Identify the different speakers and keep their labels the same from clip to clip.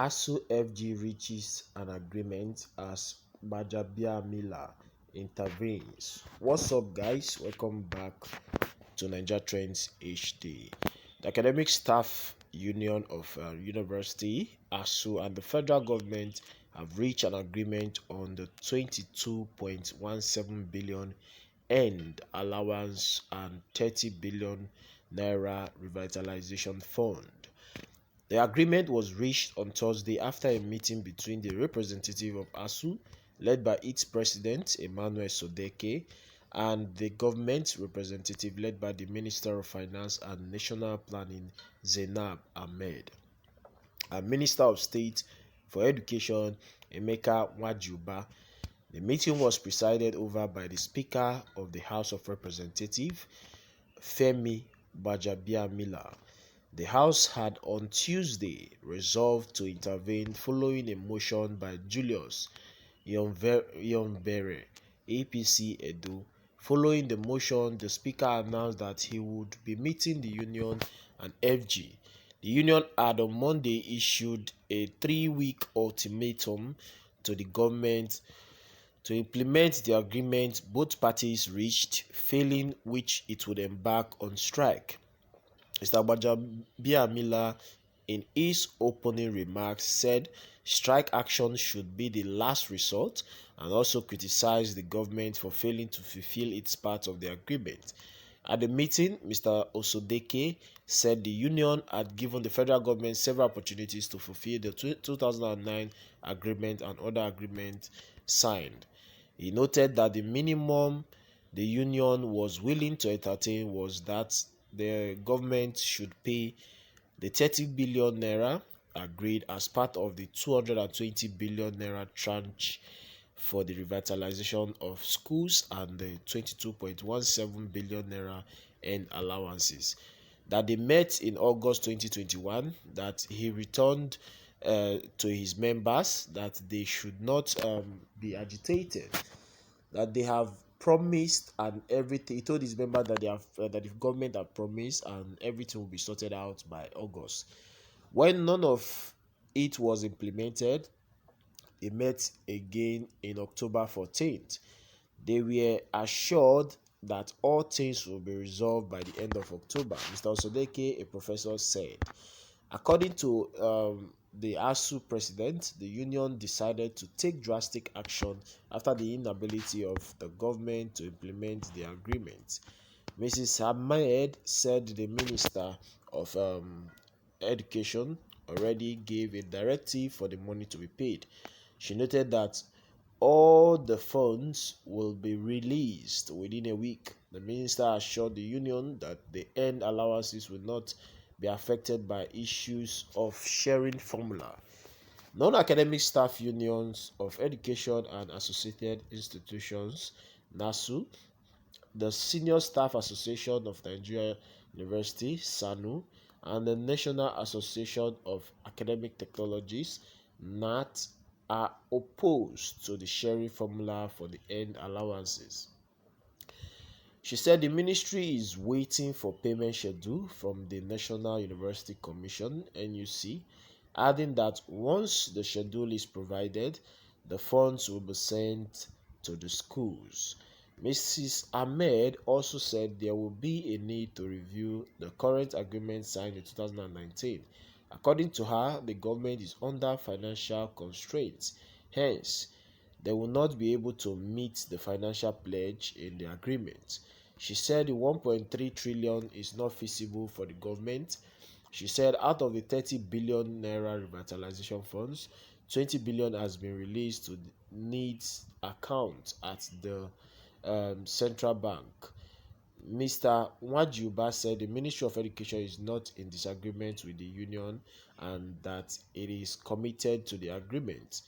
Speaker 1: Asuu FG reaches an agreement as Gbajabiamila intervenes. What's up, guys? Welcome back to Naija Trends HD. The Academic Staff Union of University, Asuu, and the federal government have reached an agreement on the 22.17 billion end allowance and 30 billion naira revitalization fund. The agreement was reached on Thursday after a meeting between the representative of Asuu, led by its president, Emmanuel Sodeke, and the government representative led by the Minister of Finance and National Planning, Zainab Ahmed, and Minister of State for Education, Emeka Nwajuba. The meeting was presided over by the Speaker of the House of Representatives, Femi Gbajabiamila. The House had on Tuesday resolved to intervene following a motion by Julius Yombere, APC Edo. Following the motion, the Speaker announced that he would be meeting the Union and FG. The Union had on Monday issued a 3-week ultimatum to the government to implement the agreement both parties reached, failing which it would embark on strike. Mr. Gbajabiamila, in his opening remarks, said strike action should be the last resort and also criticized the government for failing to fulfill its part of the agreement. At the meeting, Mr. Osodeke said the union had given the federal government several opportunities to fulfill the 2009 agreement and other agreements signed. He noted that the minimum the union was willing to entertain was that the government should pay the 30 billion naira agreed as part of the 220 billion naira tranche for the revitalization of schools and the 22.17 billion naira in allowances. That they met in August 2021, that he returned to his members that they should not be agitated, that they have promised and everything. He told his members that they have that the government have promised and everything will be sorted out by August. When none of it was implemented, they met again in October 14th. They were assured that all things will be resolved by the end of October, Mr. Osodeke, a professor, said. According to the Asuu president, the union decided to take drastic action after the inability of the government to implement the agreement. Mrs. Ahmed said the Minister of Education already gave a directive for the money to be paid. She noted that all the funds will be released within a week. The minister assured the union that the end allowances will not be affected by issues of sharing formula. Non-academic staff unions of education and associated institutions, NASU, the Senior Staff Association of Nigeria University, SANU, and the National Association of Academic Technologies, NAT, are opposed to the sharing formula for the end allowances. She said the ministry is waiting for payment schedule from the National University Commission, NUC, adding that once the schedule is provided, the funds will be sent to the schools. Mrs. Ahmed also said there will be a need to review the current agreement signed in 2019. According to her, the government is under financial constraints. Hence, they will not be able to meet the financial pledge in the agreement. She said the 1.3 trillion is not feasible for the government. She said out of the 30 billion naira revitalization funds, 20 billion has been released to the needs account at the central bank. Mr. Nwajuba said the Ministry of Education is not in disagreement with the union and that it is committed to the agreement.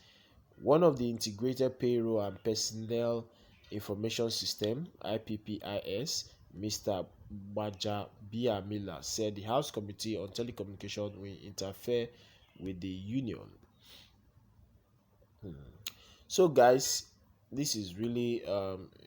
Speaker 1: One of the Integrated Payroll and Personnel Information System (IPPIS), Mr. Gbajabiamila, said the House Committee on Telecommunication will interfere with the union. So, guys, this is really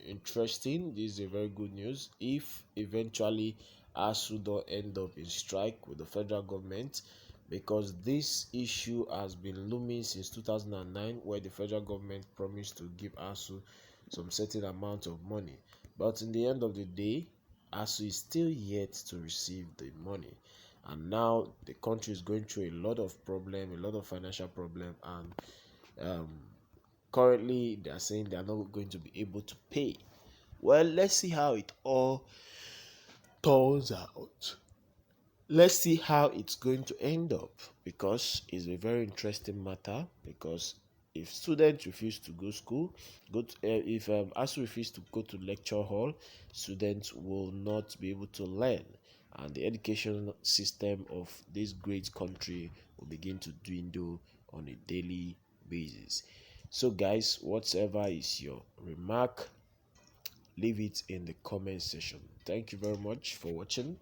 Speaker 1: interesting. This is a very good news. If eventually Asuu don't end up in strike with the federal government, because this issue has been looming since 2009, where the federal government promised to give Asuu some certain amount of money. But in the end of the day, Asuu is still yet to receive the money. And now the country is going through a lot of problem, a lot of financial problem, and um, currently they are saying they are not going to be able to pay. Well, let's see how it all turns out. Let's see how it's going to end up, because it's a very interesting matter. Because if students refuse to go school, if ASU refuse to go to lecture hall, students will not be able to learn, and the education system of this great country will begin to dwindle on a daily basis. So guys, whatever is your remark, leave it in the comment section. Thank you very much for watching.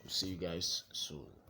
Speaker 1: See you guys soon.